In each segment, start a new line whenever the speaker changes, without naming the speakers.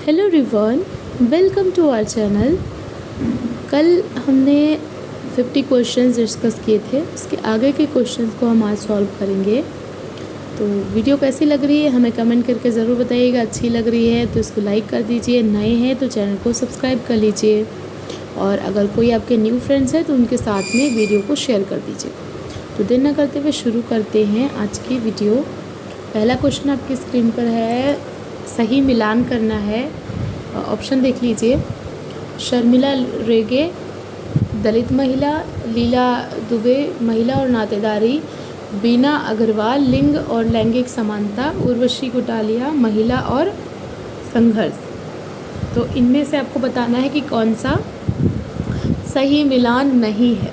Hello everyone, welcome to our channel. कल हमने 50 questions discuss किए थे, उसके आगे के क्वेश्चंस को हम आज सॉल्व करेंगे। तो वीडियो कैसी लग रही है हमें कमेंट करके ज़रूर बताइएगा। अच्छी लग रही है तो इसको लाइक कर दीजिए, नए हैं तो चैनल को सब्सक्राइब कर लीजिए, और अगर कोई आपके न्यू फ्रेंड्स हैं तो उनके साथ में वीडियो को शेयर कर दीजिए। तो देर न करते हुए शुरू करते हैं आज की वीडियो। पहला क्वेश्चन आपकी स्क्रीन पर है, सही मिलान करना है। ऑप्शन देख लीजिए। शर्मिला रेगे दलित महिला, लीला दुबे महिला और नातेदारी, बीना अग्रवाल लिंग और लैंगिक समानता, उर्वशी गुटालिया महिला और संघर्ष। तो इनमें से आपको बताना है कि कौन सा सही मिलान नहीं है।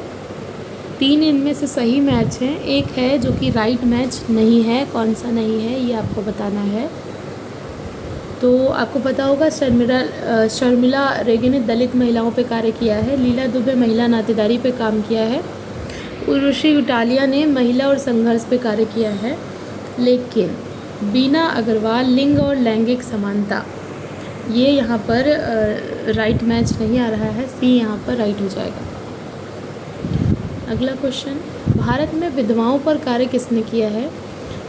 3 इनमें से सही मैच हैं, एक है जो कि राइट मैच नहीं है। कौन सा नहीं है ये आपको बताना है। तो आपको पता होगा शर्मिला रेगे ने दलित महिलाओं पे कार्य किया है, लीला दुबे महिला नातेदारी पे काम किया है, उर्वशी गुटालिया ने महिला और संघर्ष पे कार्य किया है, लेकिन बीना अग्रवाल लिंग और लैंगिक समानता ये यहाँ पर राइट मैच नहीं आ रहा है। सी यहाँ पर राइट हो जाएगा। अगला क्वेश्चन, भारत में विधवाओं पर कार्य किसने किया है?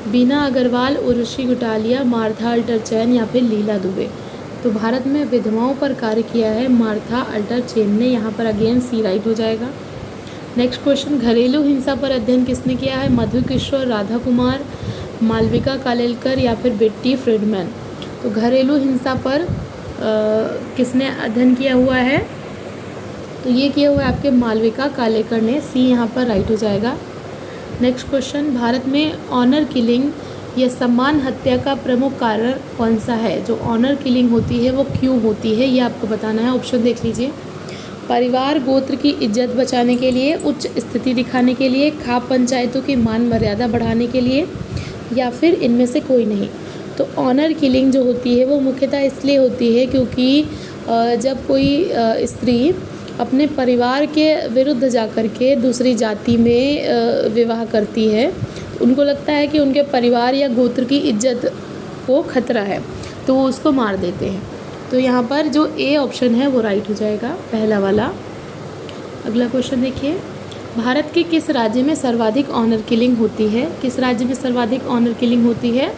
बीना अग्रवाल, उर्वशी गुटालिया, मार्था अल्टर चैन या फिर लीला दुबे। तो भारत में विधवाओं पर कार्य किया है मार्था अल्टर चैन ने। यहाँ पर अगेन सी राइट हो जाएगा। नेक्स्ट क्वेश्चन, घरेलू हिंसा पर अध्ययन किसने किया है? मधु किशोर, राधा कुमार, मालविका कालेलकर या फिर बेट्टी फ्रीडमैन। तो घरेलू हिंसा पर किसने अध्ययन किया हुआ है? तो ये किया हुआ है आपके मालविका कालेलकर ने। सी यहाँ पर राइट हो जाएगा। नेक्स्ट क्वेश्चन, भारत में ऑनर किलिंग या सम्मान हत्या का प्रमुख कारण कौन सा है? जो ऑनर किलिंग होती है वो क्यों होती है ये आपको बताना है। ऑप्शन देख लीजिए। परिवार गोत्र की इज्जत बचाने के लिए, उच्च स्थिति दिखाने के लिए, खाप पंचायतों की मान मर्यादा बढ़ाने के लिए, या फिर इनमें से कोई नहीं। तो ऑनर किलिंग जो होती है वो मुख्यतः इसलिए होती है क्योंकि जब कोई स्त्री अपने परिवार के विरुद्ध जाकर के दूसरी जाति में विवाह करती है, उनको लगता है कि उनके परिवार या गोत्र की इज्जत को खतरा है, तो वो उसको मार देते हैं। तो यहाँ पर जो ए ऑप्शन है वो राइट हो जाएगा, पहला वाला। अगला क्वेश्चन देखिए, भारत के किस राज्य में सर्वाधिक ऑनर किलिंग होती है? किस राज्य में सर्वाधिक ऑनर किलिंग होती है?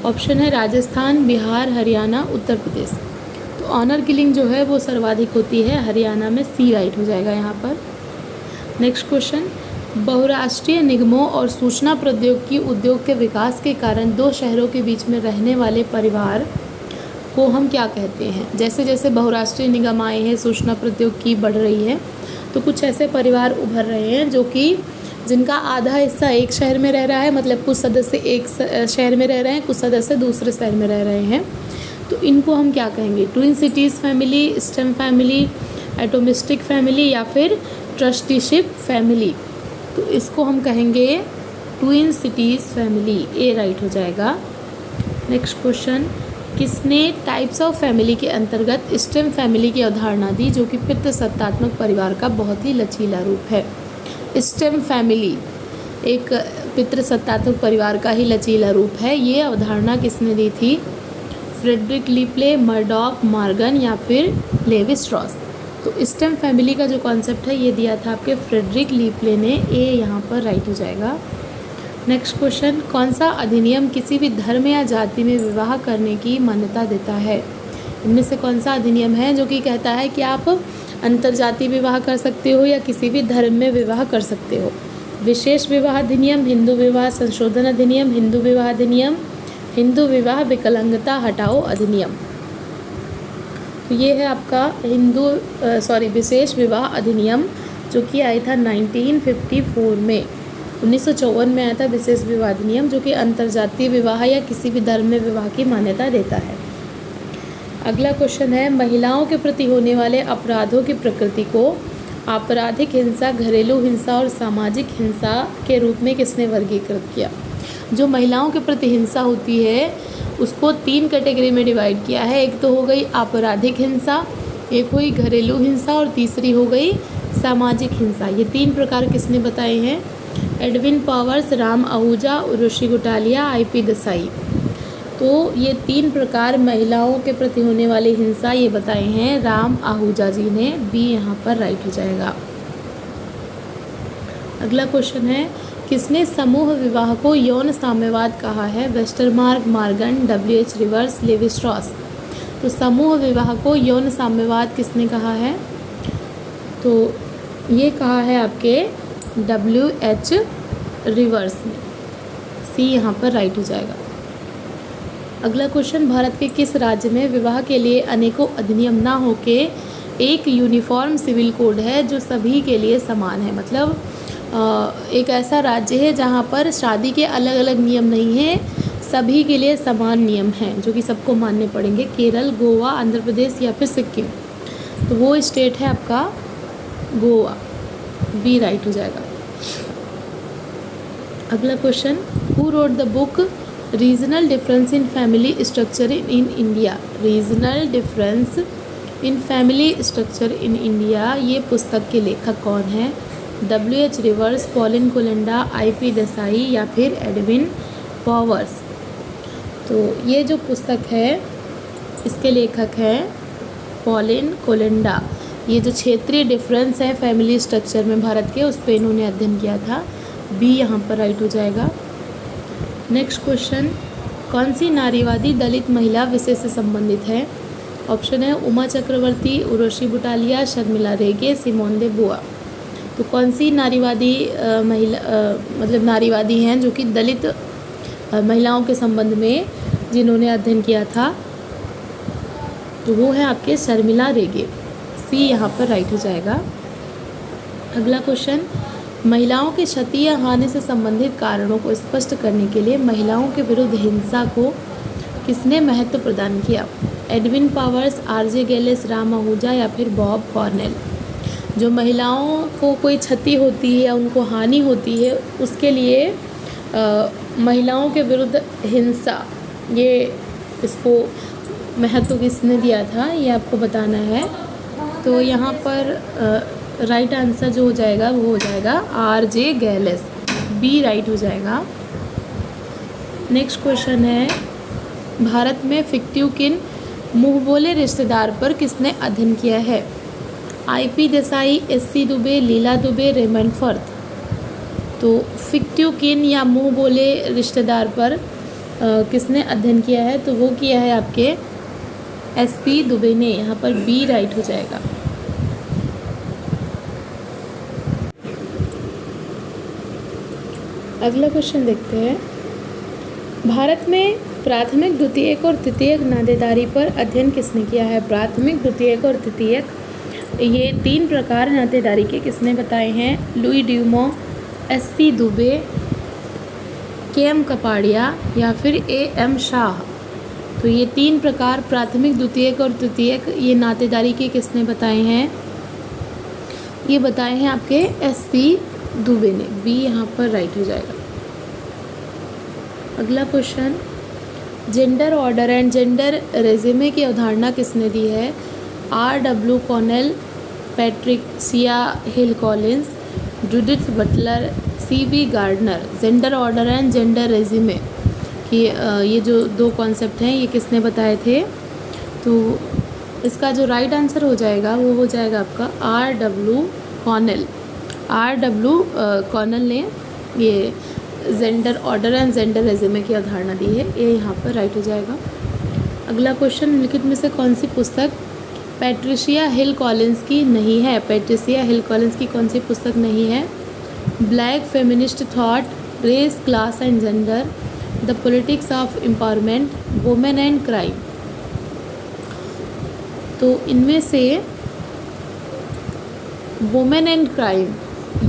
ऑप्शन है राजस्थान, बिहार, हरियाणा, उत्तर प्रदेश। तो ऑनर किलिंग जो है वो सर्वाधिक होती है हरियाणा में। सी राइट हो जाएगा यहाँ पर। नेक्स्ट क्वेश्चन, बहुराष्ट्रीय निगमों और सूचना प्रौद्योगिकी उद्योग के विकास के कारण 2 शहरों के बीच में रहने वाले परिवार को हम क्या कहते हैं? जैसे जैसे बहुराष्ट्रीय निगम आए हैं, सूचना प्रौद्योगिकी बढ़ रही है, तो कुछ ऐसे परिवार उभर रहे हैं जो कि जिनका आधा हिस्सा एक शहर में रह रहा है, मतलब कुछ सदस्य एक शहर में रह रहे हैं, कुछ सदस्य दूसरे शहर में रह रहे हैं। तो इनको हम क्या कहेंगे? Twin cities family, stem family, atomistic family या फिर ट्रस्टीशिप फैमिली। तो इसको हम कहेंगे ट्विन सिटीज़ फैमिली। ए राइट हो जाएगा। नेक्स्ट क्वेश्चन, किसने टाइप्स ऑफ फैमिली के अंतर्गत स्टेम फैमिली की अवधारणा दी, जो कि पितृसत्तात्मक परिवार का बहुत ही लचीला रूप है? स्टेम फैमिली एक पितृसत्तात्मक परिवार का ही लचीला रूप है। ये अवधारणा किसने दी थी? फ्रेडरिक लीप्ले, मर्डॉक, मॉर्गन या फिर लेवी स्ट्रॉस। तो स्टेम फैमिली का जो कॉन्सेप्ट है ये दिया था आपके फ्रेडरिक लीप्ले ने। ए यहाँ पर राइट हो जाएगा। नेक्स्ट क्वेश्चन, कौन सा अधिनियम किसी भी धर्म या जाति में विवाह करने की मान्यता देता है? इनमें से कौन सा अधिनियम है जो कि कहता है कि आप अंतरजातीय विवाह कर सकते हो या किसी भी धर्म में विवाह कर सकते हो? विशेष विवाह अधिनियम, हिंदू विवाह संशोधन अधिनियम, हिंदू विवाह अधिनियम, हिंदू विवाह विकलांगता हटाओ अधिनियम। तो ये है आपका विशेष विवाह अधिनियम, जो कि आया था 1954 में। 1954 में आया था विशेष विवाह अधिनियम, जो कि अंतरजातीय विवाह या किसी भी धर्म में विवाह की मान्यता देता है। अगला क्वेश्चन है, महिलाओं के प्रति होने वाले अपराधों की प्रकृति को आपराधिक हिंसा, घरेलू हिंसा और सामाजिक हिंसा के रूप में किसने वर्गीकृत किया? जो महिलाओं के प्रति हिंसा होती है उसको 3 कैटेगरी में डिवाइड किया है। एक तो हो गई आपराधिक हिंसा, एक हुई घरेलू हिंसा और तीसरी हो गई सामाजिक हिंसा। ये 3 प्रकार किसने बताए हैं? Edwin Powers, Ram Ahuja, Urvashi Gutalia, IP Desai. तो ये 3 प्रकार महिलाओं के प्रति होने वाली हिंसा ये बताए हैं राम आहूजा जी ने। बी यहाँ पर राइट हो जाएगा। अगला क्वेश्चन है, किसने समूह विवाह को यौन साम्यवाद कहा है? Westermarck, Morgan, W.H. Reverse, Levi Strauss. तो समूह विवाह को यौन साम्यवाद किसने कहा है? तो ये कहा है आपके W.H. रिवर्स ने। सी यहाँ पर राइट हो जाएगा। अगला क्वेश्चन, भारत के किस राज्य में विवाह के लिए अनेकों अधिनियम ना होके एक यूनिफॉर्म सिविल कोड है जो सभी के लिए समान है? मतलब एक ऐसा राज्य है जहाँ पर शादी के अलग अलग नियम नहीं हैं, सभी के लिए समान नियम हैं जो कि सबको मानने पड़ेंगे। केरल, गोवा, आंध्र प्रदेश या फिर सिक्किम। तो वो स्टेट है आपका गोवा। बी राइट हो जाएगा। अगला question, who wrote the book regional difference in family structure in India? Regional difference in family structure in India, ये पुस्तक के लेखक कौन है? W.H. Reverse, pollen कोलंडा, I.P. Desai या फिर एडविन पॉवर्स। तो ये जो पुस्तक है इसके लेखक हैं पॉलिन कोलंडा। ये जो क्षेत्रीय डिफरेंस है फैमिली स्ट्रक्चर में भारत के, उस पर इन्होंने अध्ययन किया था। बी यहाँ पर राइट हो जाएगा। नेक्स्ट क्वेश्चन, कौन सी नारीवादी दलित महिला विषय से संबंधित है? ऑप्शन है उमा चक्रवर्ती, उर्वशी बुटालिया, शर्मिला रेगे, सिमोन दे बुआ। तो कौन सी नारीवादी महिला मतलब नारीवादी हैं जो कि दलित महिलाओं के संबंध में जिन्होंने अध्ययन किया था? तो वो है आपके शर्मिला रेगे। सी यहाँ पर राइट हो जाएगा। अगला क्वेश्चन, महिलाओं की क्षति या हानि से संबंधित कारणों को स्पष्ट करने के लिए महिलाओं के विरुद्ध हिंसा को किसने महत्व प्रदान किया? Edwin Powers, R.J. Gallis, Ram Ahuja या फिर बॉब कॉर्नेल। जो महिलाओं को कोई क्षति होती है या उनको हानि होती है उसके लिए महिलाओं के विरुद्ध हिंसा, ये इसको महत्व किसने दिया था ये आपको बताना है। तो यहाँ पर राइट आंसर जो हो जाएगा वो हो जाएगा R.J. गैलिस। बी राइट हो जाएगा। नेक्स्ट क्वेश्चन है, भारत में फिक्टिव किन मुँह बोले रिश्तेदार पर किसने अध्ययन किया है? I.P. देसाई, S.C. दुबे, लीला दुबे, रेमंड फर्थ। तो फिक्टिव किन या मुँह बोले रिश्तेदार पर किसने अध्ययन किया है? तो वो किया है आपके S.C. दुबे ने। यहाँ पर बी राइट हो जाएगा। अगला क्वेश्चन देखते हैं, भारत में प्राथमिक, द्वितीयक और तृतीयक नातेदारी पर अध्ययन किसने किया है? प्राथमिक, द्वितीयक और तृतीयक, ये 3 प्रकार नातेदारी के किसने बताए हैं? Louis ड्यूमो, S.C. Dubey, K.M. Kapadia या फिर A.M. शाह। तो ये 3 प्रकार प्राथमिक, द्वितीयक और तृतीयक ये नातेदारी के किसने बताए हैं? ये बताए हैं आपके S.C. दुबे ने। बी यहाँ पर राइट हो जाएगा। अगला question, gender order and gender regime की अवधारणा किसने दी है? R.W. Connell, Patricia Hill Collins, Judith Butler, C.B. Gardner. Gender order and gender regime कि ये जो 2 कॉन्सेप्ट हैं ये किसने बताए थे? तो इसका जो राइट आंसर हो जाएगा वो हो जाएगा आपका R.W. कॉनेल। R.W. कॉनेल ने ये gender order and gender regime की अवधारणा दी है। ये यहाँ पर राइट हो जाएगा। अगला क्वेश्चन, निम्नलिखित में से कौन सी पुस्तक पैट्रिशिया हिल कॉलिंस की नहीं है? पैट्रिशिया हिल कॉलिंस की कौन सी पुस्तक नहीं है? Black feminist thought, race, class and gender, the politics of empowerment, women and crime. तो इनमें से वुमेन एंड क्राइम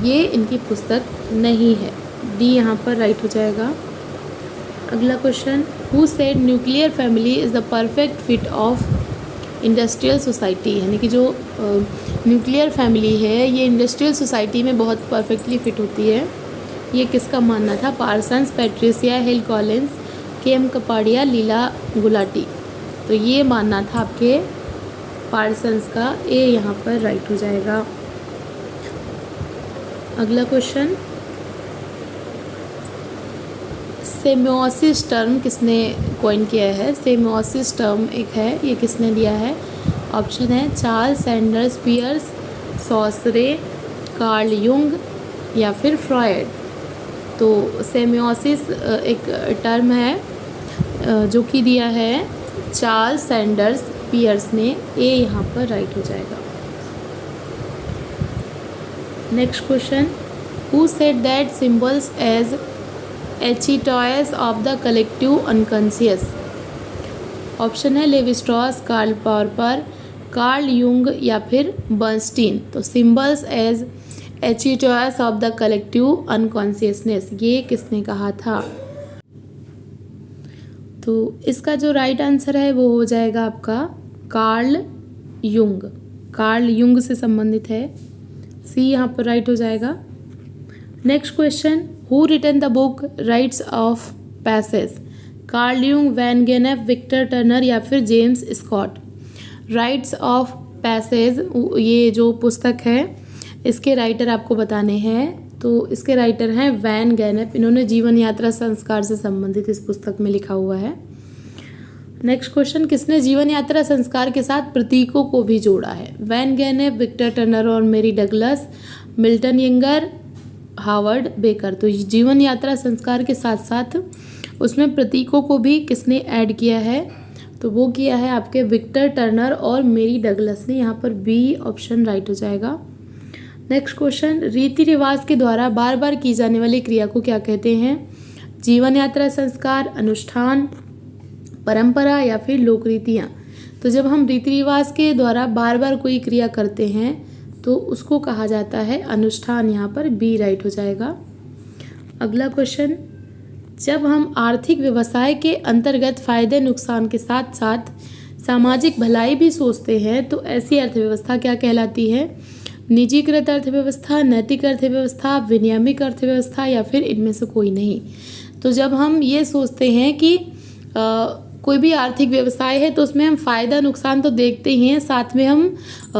ये इनकी पुस्तक नहीं है। डी यहाँ पर राइट हो जाएगा। अगला question, who said nuclear family is the perfect fit of industrial society? यानी कि जो न्यूक्लियर फैमिली है ये इंडस्ट्रियल सोसाइटी में बहुत परफेक्टली फिट होती है, ये किसका मानना था? Parsons, Patricia Hill Collins, K.M. Kapadia, लीला गुलाटी। तो ये मानना था आपके पार्सन्स का। ए यहाँ पर राइट हो जाएगा। अगला क्वेश्चन, सेमियोसिस टर्म किसने कॉइन किया है? सेमियोसिस टर्म एक है, ये किसने दिया है? ऑप्शन है Charles Sanders Peirce, Saussure, Carl Jung या फिर फ्रॉयड। तो सेमियोसिस एक टर्म है जो कि दिया है चार्ल्स सैंडर्स पियर्स ने। ए यहाँ पर राइट हो जाएगा। Next question, who said that symbols as archetypes of the collective unconscious? Option है Levi Strauss, Karl Popper, Carl Jung या फिर बर्नस्टीन। तो symbols as archetypes of the collective unconsciousness, ये किसने कहा था? तो इसका जो राइट आंसर है वो हो जाएगा आपका कार्ल युंग। कार्ल युंग से संबंधित है, सी यहाँ पर राइट हो जाएगा। Next question, who written the book rites of passage? Carl Jung, Van Gennep, Victor Turner या फिर James Scott? Rites of passage ये जो पुस्तक है इसके राइटर आपको बताने हैं। तो इसके राइटर हैं वैन गेनेफ। इन्होंने जीवन यात्रा संस्कार से संबंधित इस पुस्तक में लिखा हुआ है। नेक्स्ट क्वेश्चन, किसने जीवन यात्रा संस्कार के साथ प्रतीकों को भी जोड़ा है? वैन गेनेफ, विक्टर टर्नर और Mary Douglas, Milton Yinger, Howard Becker. तो जीवन यात्रा संस्कार के साथ साथ उसमें प्रतीकों को भी किसने ऐड किया है? तो वो किया है आपके विक्टर टर्नर और मेरी डगलस ने। यहाँ पर बी ऑप्शन राइट हो जाएगा। नेक्स्ट क्वेश्चन, रीति रिवाज के द्वारा बार बार की जाने वाली क्रिया को क्या कहते हैं? जीवन यात्रा संस्कार, अनुष्ठान, परंपरा या फिर लोक रीतियाँ? तो जब हम रीति रिवाज के द्वारा बार बार कोई क्रिया करते हैं तो उसको कहा जाता है अनुष्ठान। यहाँ पर बी राइट हो जाएगा। अगला क्वेश्चन, जब हम आर्थिक व्यवसाय के अंतर्गत फायदे नुकसान के साथ साथ सामाजिक भलाई भी सोचते हैं तो ऐसी अर्थव्यवस्था क्या कहलाती है? निजीकृत अर्थव्यवस्था, नैतिक अर्थव्यवस्था, विनियामिक अर्थव्यवस्था या फिर इनमें से कोई नहीं? तो जब हम ये सोचते हैं कि कोई भी आर्थिक व्यवसाय है तो उसमें हम फ़ायदा नुकसान तो देखते ही हैं, साथ में हम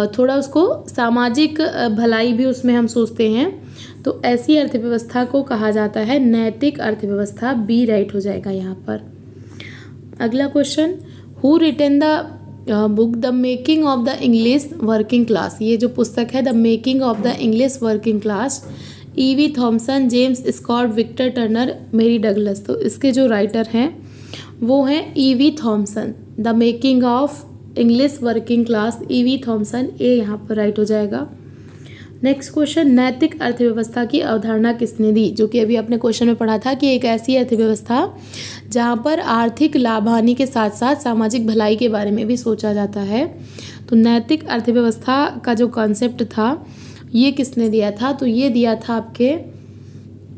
थोड़ा उसको सामाजिक भलाई भी उसमें हम सोचते हैं, तो ऐसी अर्थव्यवस्था को कहा जाता है नैतिक अर्थव्यवस्था। बी राइट हो जाएगा यहाँ पर। अगला question, who written the book the making of the English working class? ये जो पुस्तक है the making of the English working class, E V Thompson, James Scott, Victor Turner, Mary Douglas. तो इसके जो राइटर हैं वो हैं E V Thompson. The making of English working class, E V Thompson. ए यहाँ पर राइट हो जाएगा। नेक्स्ट क्वेश्चन, नैतिक अर्थव्यवस्था की अवधारणा किसने दी? जो कि अभी आपने क्वेश्चन में पढ़ा था कि एक ऐसी अर्थव्यवस्था जहाँ पर आर्थिक लाभ हानि के साथ साथ सामाजिक भलाई के बारे में भी सोचा जाता है। तो नैतिक अर्थव्यवस्था का जो कॉन्सेप्ट था ये किसने दिया था? तो ये दिया था आपके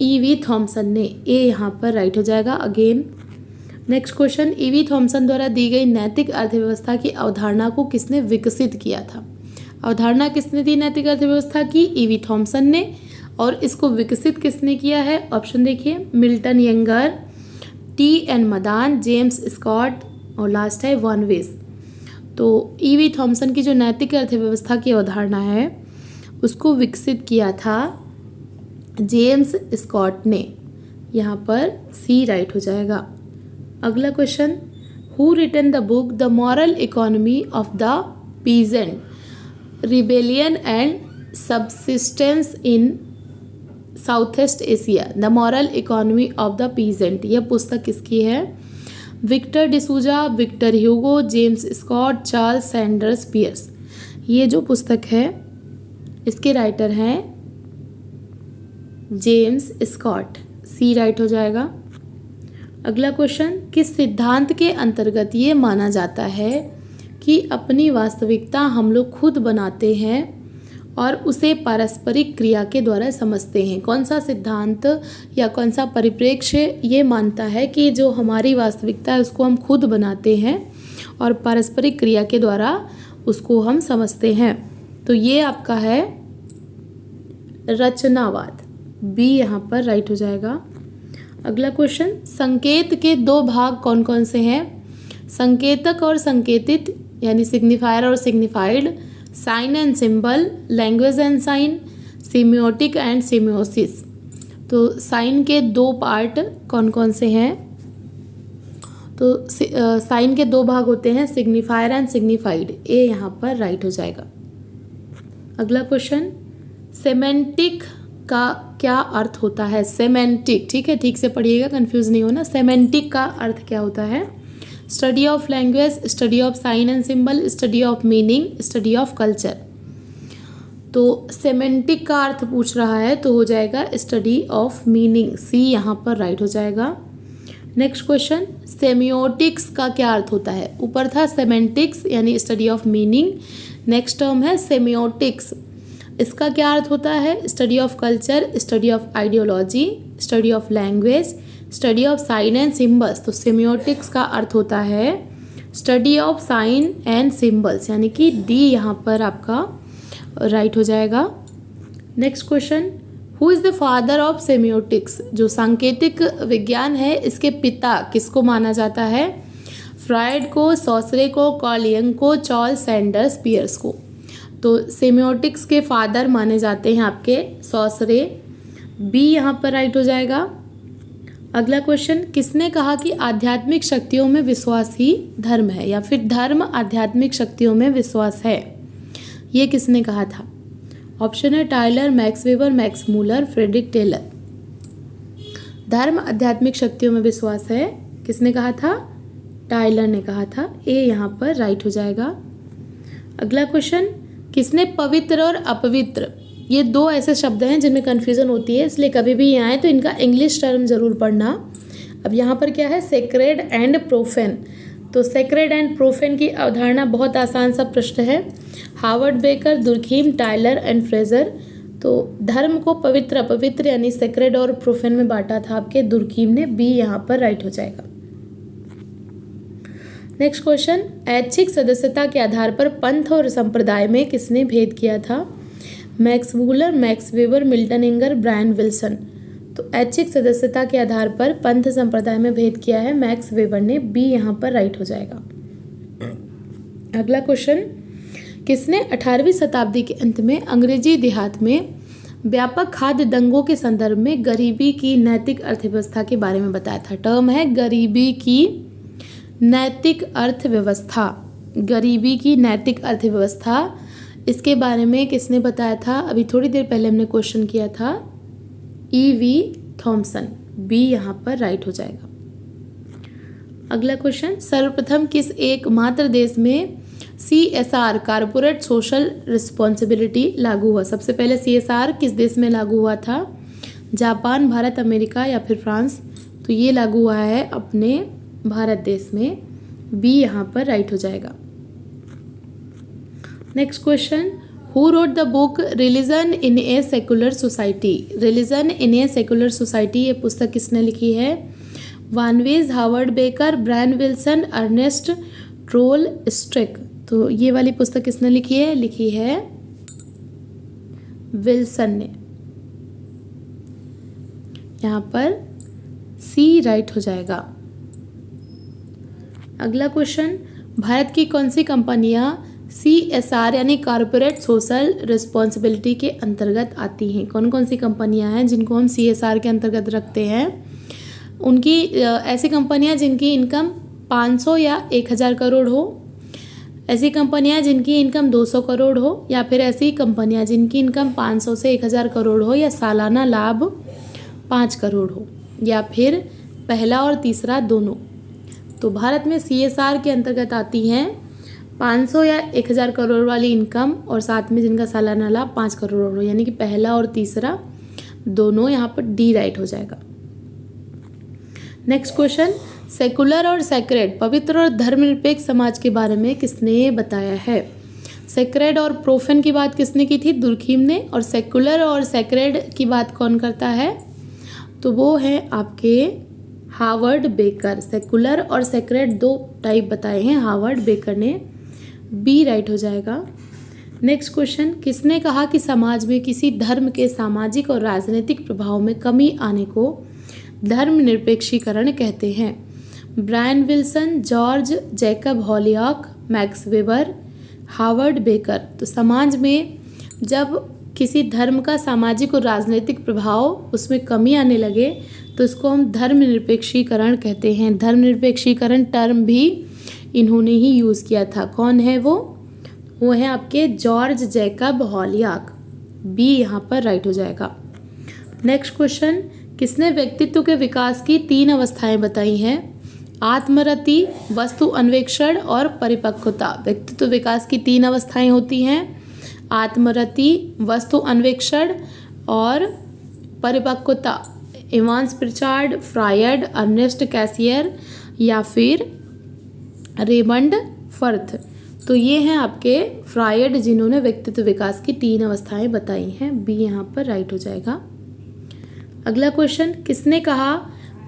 ईवी थॉमसन ने। ए यहाँ पर राइट हो जाएगा again. Next question, EV Thompson द्वारा दी गई नैतिक अर्थव्यवस्था की अवधारणा को किसने विकसित किया था? अवधारणा किसने दी नैतिक अर्थव्यवस्था की? ईवी थॉमसन ने। और इसको विकसित किसने किया है? ऑप्शन देखिए, Milton Yinger, T N Madan, James Scott और लास्ट है वॉन वेस। तो ईवी थॉमसन की जो नैतिक अर्थव्यवस्था की अवधारणा है उसको विकसित किया था जेम्स स्कॉट ने। यहाँ पर सी राइट हो जाएगा। अगला question, who written the book the moral economy of the peasant, rebellion and subsistence in South East Asia? The moral economy of the peasant, यह पुस्तक किसकी है? Victor D'Souza, Victor Hugo, James Scott, Charles Sanders Peirce. ये जो पुस्तक है इसके writer हैं जेम्स स्कॉट। सी राइट हो जाएगा। अगला क्वेश्चन, किस सिद्धांत के अंतर्गत ये माना जाता है कि अपनी वास्तविकता हम लोग खुद बनाते हैं और उसे पारस्परिक क्रिया के द्वारा समझते हैं? कौन सा सिद्धांत या कौन सा परिप्रेक्ष्य ये मानता है कि जो हमारी वास्तविकता है उसको हम खुद बनाते हैं और पारस्परिक क्रिया के द्वारा उसको हम समझते हैं? तो ये आपका है रचनावाद। बी यहाँ पर राइट हो जाएगा। अगला क्वेश्चन, संकेत के दो भाग कौन कौन से हैं? संकेतक और संकेतित यानी सिग्निफायर और signified, sign and symbol, language and sign, semiotic and semiosis. तो साइन के दो पार्ट कौन कौन से हैं? तो साइन के दो भाग होते हैं, सिग्निफायर एंड सिग्निफाइड। ए यहाँ पर राइट हो जाएगा। अगला क्वेश्चन, सेमेंटिक का क्या अर्थ होता है? सेमेंटिक, ठीक है, ठीक से पढ़िएगा, कंफ्यूज नहीं होना। सेमेंटिक का अर्थ क्या होता है? Study of language, study of sine and symbol, study of meaning, study of culture. तो सेमेंटिक का अर्थ पूछ रहा है तो हो जाएगा स्टडी ऑफ मीनिंग। सी यहाँ पर राइट हो जाएगा। नेक्स्ट क्वेश्चन, सेमियोटिक्स का क्या अर्थ होता है? ऊपर था सेमेंटिक्स यानी study of meaning, next term है सेमियोटिक्स। इसका क्या अर्थ होता है? Study of culture, study of ideology, study of language, study of sine and symbols. तो सेमियोटिक्स का अर्थ होता है study of sine and symbols, यानी कि डी यहाँ पर आपका राइट हो जाएगा। Next question, who is the father of semiotics? जो सांकेतिक विज्ञान है इसके पिता किसको माना जाता है? फ्रायड को, सॉसरे को, कार्ल यंग को, चार्ल्स सैंडर्स पियर्स को। तो सेमियोटिक्स के फादर माने जाते हैं आपके सॉसरे। बी यहाँ पर राइट हो जाएगा। अगला क्वेश्चन, किसने कहा कि आध्यात्मिक शक्तियों में विश्वास ही धर्म है, या फिर धर्म आध्यात्मिक शक्तियों में विश्वास है? ये किसने कहा था? ऑप्शन है Tylor, Max Weber, Max Muller, Frederick Taylor. धर्म आध्यात्मिक शक्तियों में विश्वास है, किसने कहा था? टायलर ने कहा था। ए यहाँ पर राइट हो जाएगा। अगला क्वेश्चन, किसने पवित्र और अपवित्र, ये दो ऐसे शब्द हैं जिनमें कन्फ्यूज़न होती है, इसलिए कभी भी ये आए तो इनका इंग्लिश टर्म ज़रूर पढ़ना। अब यहाँ पर क्या है? Sacred and profane. तो सेक्रेड एंड प्रोफेन की अवधारणा बहुत आसान सा प्रश्न है। Harvard baker, Durkheim, Tyler and Fraser. तो धर्म को पवित्र अपवित्र यानी सेक्रेड और प्रोफेन में बांटा था आपके दुर्खीम ने। बी यहाँ पर राइट हो जाएगा। नेक्स्ट क्वेश्चन, ऐच्छिक सदस्यता के आधार पर पंथ और संप्रदाय में किसने भेद किया था? Max Muller, Max Weber, Milton Yinger, Bryan Wilson. तो ऐच्छिक सदस्यता के आधार पर पंथ संप्रदाय में भेद किया है मैक्स वेबर ने। बी यहाँ पर राइट हो जाएगा। अगला क्वेश्चन, किसने 18वीं शताब्दी के अंत में अंग्रेजी देहात में व्यापक खाद्य दंगों के संदर्भ में गरीबी की नैतिक अर्थव्यवस्था के बारे में बताया था? टर्म है गरीबी की नैतिक अर्थव्यवस्था। गरीबी की नैतिक अर्थव्यवस्था, इसके बारे में किसने बताया था? अभी थोड़ी देर पहले हमने क्वेश्चन किया था, E.V. थॉमसन। बी यहाँ पर राइट हो जाएगा। अगला क्वेश्चन, सर्वप्रथम किस एकमात्र देश में CSR कॉर्पोरेट सोशल रिस्पॉन्सिबिलिटी लागू हुआ? सबसे पहले CSR किस देश में लागू हुआ था? जापान, भारत, अमेरिका या फिर फ्रांस? तो ये लागू हुआ है अपने भारत देश में। बी यहाँ पर राइट हो जाएगा। Next question, who wrote the book religion in a secular society? Religion in a secular society, ये पुस्तक किसने लिखी है? वानवेज, Howard Becker, Bryan Wilson, Ernest Troeltsch. तो ये वाली पुस्तक किसने लिखी है? लिखी है विल्सन ने। यहाँ पर सी राइट हो जाएगा। अगला क्वेश्चन, भारत की कौन सी कंपनियां CSR यानी कॉर्पोरेट सोशल रिस्पॉन्सिबिलिटी के अंतर्गत आती हैं? कौन कौन सी कंपनियां हैं जिनको हम CSR के अंतर्गत रखते हैं? उनकी ऐसी कंपनियां जिनकी इनकम 500 या 1000 करोड़ हो, ऐसी कंपनियां जिनकी इनकम 200 करोड़ हो, या फिर ऐसी कंपनियां जिनकी इनकम 500 से 1000 करोड़ हो, या सालाना लाभ 5 करोड़ हो, या फिर पहला और तीसरा दोनों। तो भारत में CSR के अंतर्गत आती हैं 500 या 1000 करोड़ वाली इनकम, और साथ में जिनका सालाना लाभ 5 करोड़ हो, यानी कि पहला और तीसरा दोनों। यहाँ पर डी राइट हो जाएगा। नेक्स्ट क्वेश्चन, सेकुलर और सेक्रेड पवित्र और धर्मनिरपेक्ष समाज के बारे में किसने बताया है? सेक्रेड और प्रोफेन की बात किसने की थी? दुर्खीम ने। और सेकुलर और सेक्रेड की बात कौन करता है? तो वो है आपके हार्वर्ड बेकर। सेकुलर और सेक्रेड दो टाइप बताए हैं हार्वर्ड बेकर ने। बी राइट हो जाएगा। नेक्स्ट क्वेश्चन, किसने कहा कि समाज में किसी धर्म के सामाजिक और राजनीतिक प्रभाव में कमी आने को धर्मनिरपेक्षीकरण कहते हैं? Bryan Wilson, George Jacob Holyoake, Max Weber, Howard Becker. तो समाज में जब किसी धर्म का सामाजिक और राजनीतिक प्रभाव उसमें कमी आने लगे तो इसको हम धर्मनिरपेक्षीकरण कहते हैं। धर्मनिरपेक्षीकरण टर्म भी इन्होंने ही यूज़ किया था। कौन है वो है आपके जॉर्ज जैकब हॉलियाक। बी यहाँ पर राइट हो जाएगा। नेक्स्ट क्वेश्चन, किसने व्यक्तित्व के विकास की 3 अवस्थाएं बताई हैं? आत्मरति, वस्तु अन्वेषण और परिपक्वता। व्यक्तित्व विकास की 3 अवस्थाएं होती हैं, आत्मरति, वस्तु अन्वेषण और परिपक्वता। इवांस प्रिचार्ड, फ्रायड, अर्नेस्ट कैसियर या फिर रेमंड फर्थ। तो ये हैं आपके फ्रायड जिन्होंने व्यक्तित्व विकास की 3 अवस्थाएं बताई हैं। बी यहाँ पर राइट हो जाएगा। अगला क्वेश्चन, किसने कहा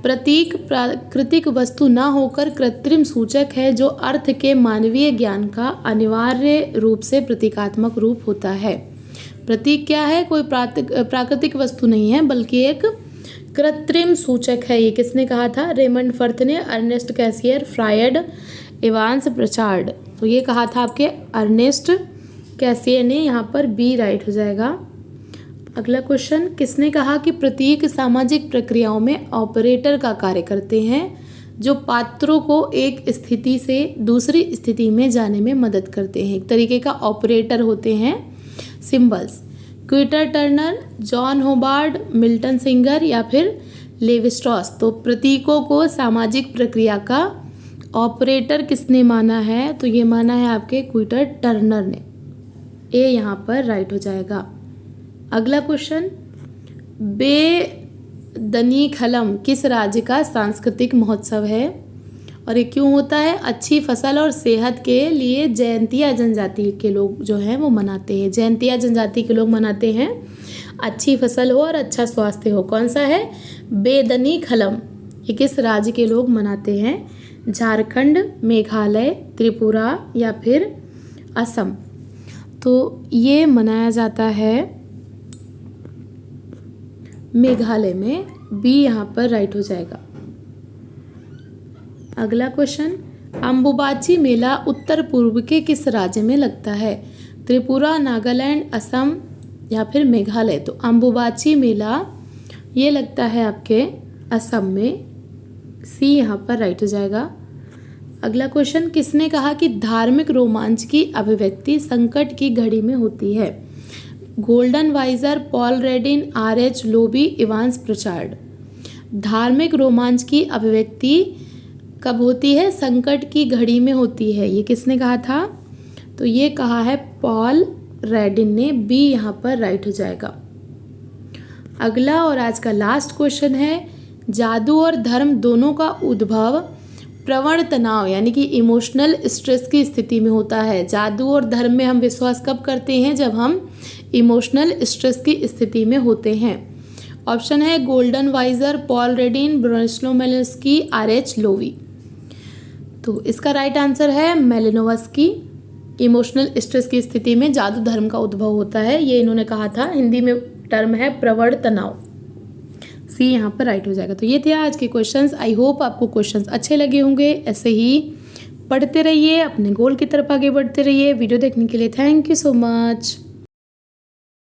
प्रतीक प्राकृतिक वस्तु न होकर कृत्रिम सूचक है जो अर्थ के मानवीय ज्ञान का अनिवार्य रूप से प्रतीकात्मक रूप होता है? प्रतीक क्या है? कोई प्राकृतिक वस्तु नहीं है बल्कि एक कृत्रिम सूचक है। ये किसने कहा था? रेमंड फर्थ ने, अर्नेस्ट कैसियर, फ्रायड, इवांस प्रिचार्ड। तो ये कहा था आपके अर्नेस्ट कैसियर ने। यहाँ पर बी राइट हो जाएगा। अगला क्वेश्चन, किसने कहा कि प्रतीक सामाजिक प्रक्रियाओं में ऑपरेटर का कार्य करते हैं जो पात्रों को एक स्थिति से दूसरी स्थिति में जाने में मदद करते हैं? एक तरीके का ऑपरेटर होते हैं symbols. Victor Turner, John Hobart, Milton Singer या फिर लेवी स्ट्रॉस। तो प्रतीकों को सामाजिक प्रक्रिया का ऑपरेटर किसने माना है? तो ये माना है आपके क्विटर टर्नर ने। ए यहाँ पर राइट हो जाएगा। अगला क्वेश्चन, बेदनीखलम किस राज्य का सांस्कृतिक महोत्सव है और ये क्यों होता है? अच्छी फसल और सेहत के लिए जयंतिया जनजाति के लोग जो हैं वो मनाते हैं। जयंतिया जनजाति के लोग मनाते हैं, अच्छी फसल हो और अच्छा स्वास्थ्य हो। कौन सा है? बेदनीखलम। ये किस राज्य के लोग मनाते हैं? झारखंड, मेघालय, त्रिपुरा या फिर असम। तो ये मनाया जाता है मेघालय में। बी यहाँ पर राइट हो जाएगा। अगला क्वेश्चन, अम्बुबाची मेला उत्तर पूर्व के किस राज्य में लगता है? त्रिपुरा, नागालैंड, असम या फिर मेघालय। तो अम्बुबाची मेला ये लगता है आपके असम में। सी यहाँ पर राइट हो जाएगा। अगला क्वेश्चन, किसने कहा कि धार्मिक रोमांच की अभिव्यक्ति संकट की घड़ी में होती है? Goldenweiser, Paul Radin, R H. Lowie, Evans Pritchard. धार्मिक रोमांच की अभिव्यक्ति कब होती है? संकट की घड़ी में होती है। ये किसने कहा था? तो ये कहा है पॉल रेडिन ने। बी यहाँ पर राइट हो जाएगा। अगला और आज का लास्ट क्वेश्चन है, जादू और धर्म दोनों का उद्भव प्रवण तनाव यानी कि इमोशनल स्ट्रेस की स्थिति में होता है। जादू और धर्म में हम विश्वास कब करते हैं? जब हम इमोशनल स्ट्रेस की स्थिति में होते हैं। ऑप्शन है Goldenweiser, Paul Radin, Bronislaw Malinowski, R H. Lowie. तो इसका राइट आंसर है मेलिनोव्स्की। इमोशनल स्ट्रेस की स्थिति में जादू धर्म का उद्भव होता है, ये इन्होंने कहा था। हिंदी में टर्म है प्रवण तनाव। सी यहाँ पर राइट हो जाएगा। तो ये थे आज के क्वेश्चंस। आई होप आपको क्वेश्चंस अच्छे लगे होंगे। ऐसे ही पढ़ते रहिए, अपने गोल की तरफ आगे बढ़ते रहिए। वीडियो देखने के लिए थैंक यू सो मच।